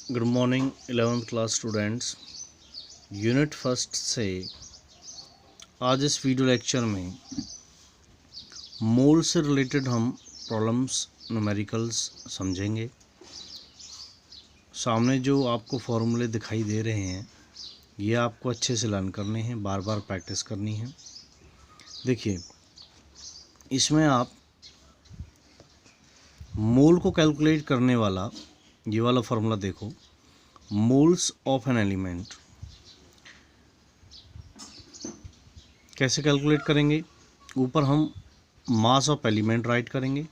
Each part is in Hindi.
Good morning 11th class students. Unit first से आज इस वीडियो लेक्चर में मोल से रिलेटेड हम प्रॉब्लम्स न्यूमेरिकल्स समझेंगे। सामने जो आपको फॉर्मूले दिखाई दे रहे हैं ये आपको अच्छे से लर्न करने हैं, बार बार प्रैक्टिस करनी है। देखिए, इसमें आप मोल को कैलकुलेट करने वाला ये वाला फार्मूला देखो, मोल्स ऑफ एन एलिमेंट। कैसे कैलकुलेट करेंगे? ऊपर हम मास ऑफ एलिमेंट राइट करेंगे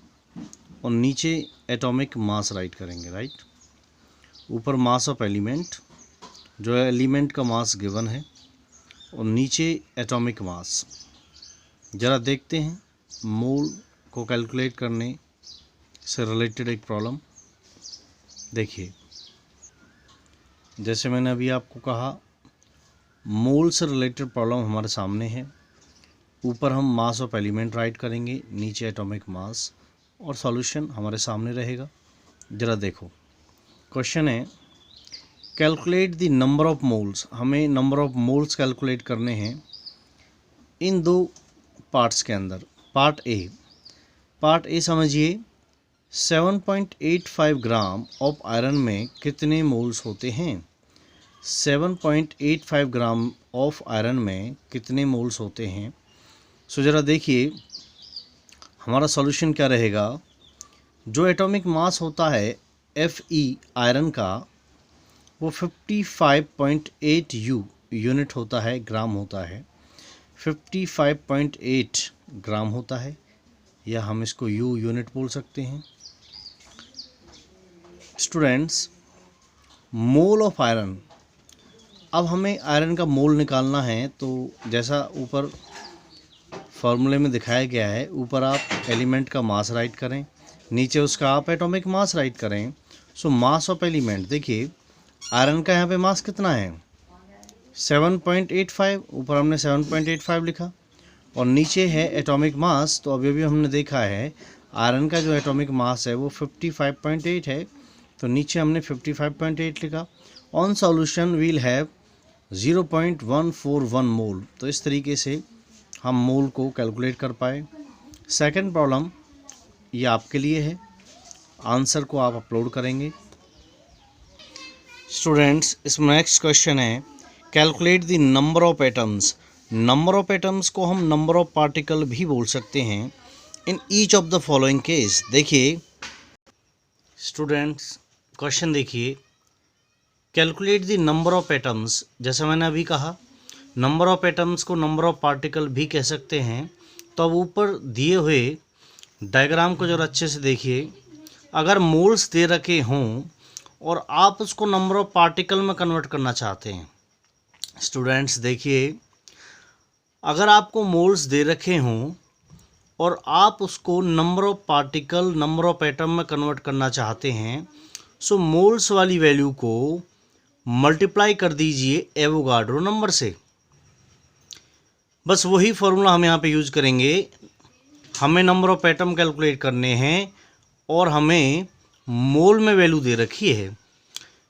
और नीचे एटॉमिक मास राइट करेंगे। राइट, ऊपर मास ऑफ एलिमेंट जो है एलिमेंट का मास गिवन है और नीचे एटॉमिक मास। ज़रा देखते हैं मोल को कैलकुलेट करने से रिलेटेड एक प्रॉब्लम। देखिए, जैसे मैंने अभी आपको कहा, मोल से रिलेटेड प्रॉब्लम हमारे सामने है। ऊपर हम मास ऑफ एलिमेंट राइट करेंगे, नीचे एटॉमिक मास, और सॉल्यूशन हमारे सामने रहेगा। ज़रा देखो, क्वेश्चन है calculate the number of moles. हमें नंबर ऑफ मोल्स कैलकुलेट करने हैं इन दो पार्ट्स के अंदर। पार्ट ए समझिए, 7.85 ग्राम ऑफ आयरन में कितने मोल्स होते हैं? 7.85 ग्राम ऑफ आयरन में कितने मोल्स होते हैं? सो ज़रा देखिए हमारा सॉल्यूशन क्या रहेगा। जो एटॉमिक मास होता है Fe आयरन का, वो 55.8 यूनिट होता है, ग्राम होता है। 55.8 ग्राम होता है, या हम इसको यू यूनिट बोल सकते हैं। स्टूडेंट्स, मोल ऑफ आयरन, अब हमें आयरन का मोल निकालना है। तो जैसा ऊपर फार्मूले में दिखाया गया है, ऊपर आप एलिमेंट का मास राइट करें, नीचे उसका आप एटॉमिक मास राइट करें। सो मास ऑफ एलिमेंट, देखिए आयरन का यहाँ पे मास कितना है? 7.85। ऊपर हमने 7.85 लिखा और नीचे है एटॉमिक मास। तो अभी हमने देखा है आयरन का जो एटॉमिक मास है वो 55.8 है, तो नीचे हमने 55.8 लिखा। ऑन सॉल्यूशन वील हैव 0.141 मोल। तो इस तरीके से हम मोल को कैलकुलेट कर पाए। सेकंड प्रॉब्लम ये आपके लिए है, आंसर को आप अपलोड करेंगे। स्टूडेंट्स, इसमें नेक्स्ट क्वेश्चन है calculate the number of atoms. Number of atoms को हम नंबर ऑफ पार्टिकल भी बोल सकते हैं in each of the following case. देखिए स्टूडेंट्स, क्वेश्चन देखिए, calculate the number of atoms. जैसा मैंने अभी कहा, नंबर ऑफ एटम्स को नंबर ऑफ पार्टिकल भी कह सकते हैं। तो अब ऊपर दिए हुए डायग्राम को जरा अच्छे से देखिए। अगर मोल्स दे रखे हों और आप उसको नंबर ऑफ पार्टिकल में कन्वर्ट करना चाहते हैं, स्टूडेंट्स देखिए, अगर आपको मोल्स दे रखे हों और आप उसको number of particle, number of atom में कन्वर्ट करना चाहते हैं, सो मोल्स वाली वैल्यू को मल्टीप्लाई कर दीजिए एवोगाड्रो नंबर से। बस वही फॉर्मूला हम यहाँ पे यूज़ करेंगे। हमें नंबर ऑफ एटम कैलकुलेट करने हैं और हमें मोल में वैल्यू दे रखी है।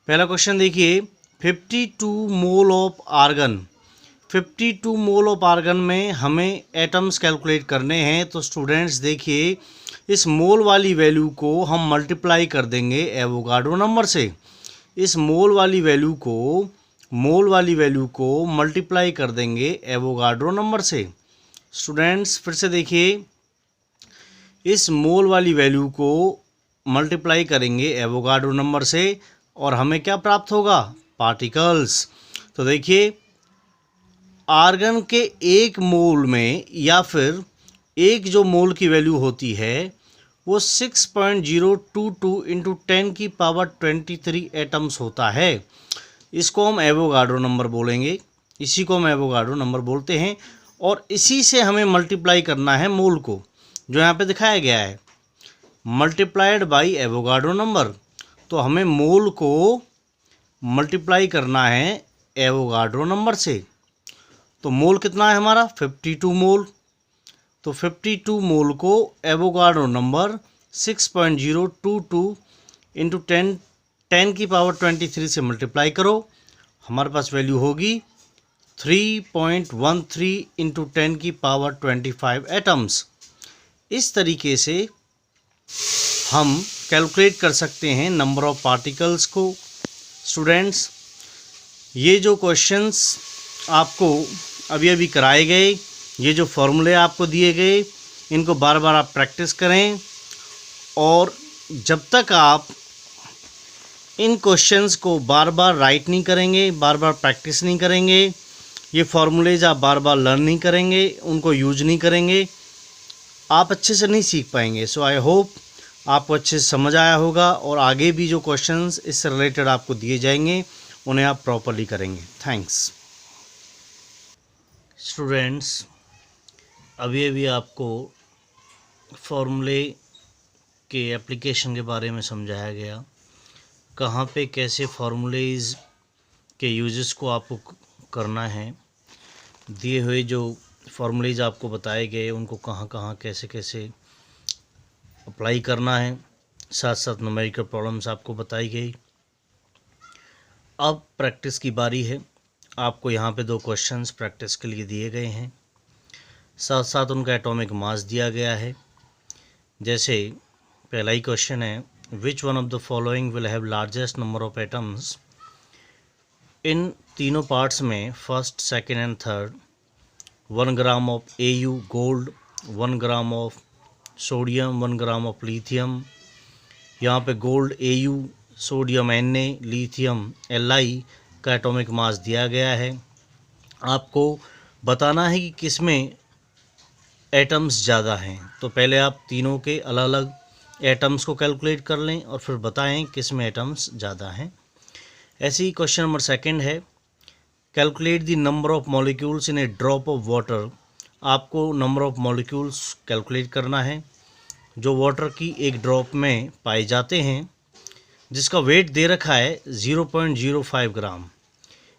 पहला क्वेश्चन देखिए, 52 mole of argon. 52 mole of argon में हमें एटम्स कैलकुलेट करने हैं। तो स्टूडेंट्स देखिए, इस मोल वाली वैल्यू को हम मल्टीप्लाई कर देंगे एवोगाड्रो नंबर से। इस मोल वाली वैल्यू को मल्टीप्लाई कर देंगे एवोगाड्रो नंबर से। स्टूडेंट्स फिर से देखिए, इस मोल वाली वैल्यू को मल्टीप्लाई करेंगे एवोगाड्रो नंबर से और हमें क्या प्राप्त होगा? पार्टिकल्स। तो देखिए, आर्गन के एक मोल में या फिर एक जो मोल की वैल्यू होती है वो 6.022 इंटू 10 की पावर 23 एटम्स होता है। इसको हम एवोगाड्रो नंबर बोलेंगे, इसी को हम एवोगाड्रो नंबर बोलते हैं। और इसी से हमें मल्टीप्लाई करना है मोल को, जो यहाँ पे दिखाया गया है, मल्टीप्लाइड बाय एवोगाड्रो नंबर। तो हमें मोल को मल्टीप्लाई करना है एवोगाड्रो नंबर से। तो मोल कितना है हमारा? 52 मोल। तो 52 मोल को एवोगाड्रो नंबर 6.022 इंटू 10 10 की पावर 23 से मल्टीप्लाई करो, हमारे पास वैल्यू होगी 3.13 इंटू 10 की पावर 25 एटम्स। इस तरीके से हम कैलकुलेट कर सकते हैं नंबर ऑफ पार्टिकल्स को। स्टूडेंट्स, ये जो क्वेश्चंस आपको अभी अभी कराए गए, ये जो फॉर्मूले आपको दिए गए, इनको बार बार आप प्रैक्टिस करें, और जब तक आप इन क्वेश्चंस को बार बार राइट नहीं करेंगे, बार बार प्रैक्टिस नहीं करेंगे, ये फॉर्मूलेज आप बार बार लर्न नहीं करेंगे, उनको यूज नहीं करेंगे, आप अच्छे से नहीं सीख पाएंगे। सो आई होप आपको अच्छे से समझ आया होगा, और आगे भी जो क्वेश्चंस इससे रिलेटेड आपको दिए जाएंगे उन्हें आप प्रॉपरली करेंगे। थैंक्स। स्टूडेंट्स, अभी अभी आपको फॉर्मूले के एप्लीकेशन के बारे में समझाया गया, कहाँ पे कैसे फार्मूलेज के यूजेस को आपको करना है, दिए हुए जो फार्मूलेज आपको बताए गए उनको कहाँ कहाँ कैसे कैसे अप्लाई करना है, साथ साथ न्यूमेरिकल प्रॉब्लम्स आपको बताई गई। अब प्रैक्टिस की बारी है। आपको यहाँ पे 2 क्वेश्चंस प्रैक्टिस के लिए दिए गए हैं, साथ साथ उनका एटॉमिक मास दिया गया है। जैसे पहला ही क्वेश्चन है, which one of the following will have largest number of atoms. इन तीनों पार्ट्स में first, second and third 1 gram of AU gold, 1 gram of sodium, 1 gram of lithium. यहाँ पे gold AU, sodium Na, lithium Li का एटॉमिक मास दिया गया है। आपको बताना है कि किस में एटम्स ज़्यादा हैं। तो पहले आप तीनों के अलग अलग एटम्स को कैलकुलेट कर लें और फिर बताएं किस में एटम्स ज़्यादा हैं। ऐसे ही क्वेश्चन नंबर 2 है, calculate the number of molecules in A drop of water. आपको नंबर ऑफ मॉलिक्यूल्स कैलकुलेट करना है जो वाटर की एक ड्रॉप में पाए जाते हैं, जिसका वेट दे रखा है 0.05 ग्राम।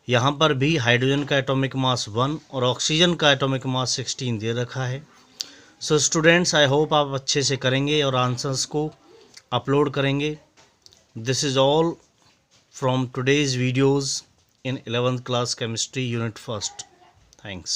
यहाँ पर भी हाइड्रोजन का एटॉमिक मास 1 और ऑक्सीजन का एटॉमिक मास 16 दे रखा है। सो स्टूडेंट्स, आई होप आप अच्छे से करेंगे और आंसर्स को अपलोड करेंगे। This is all from today's videos in 11th class chemistry unit 1st. Thanks.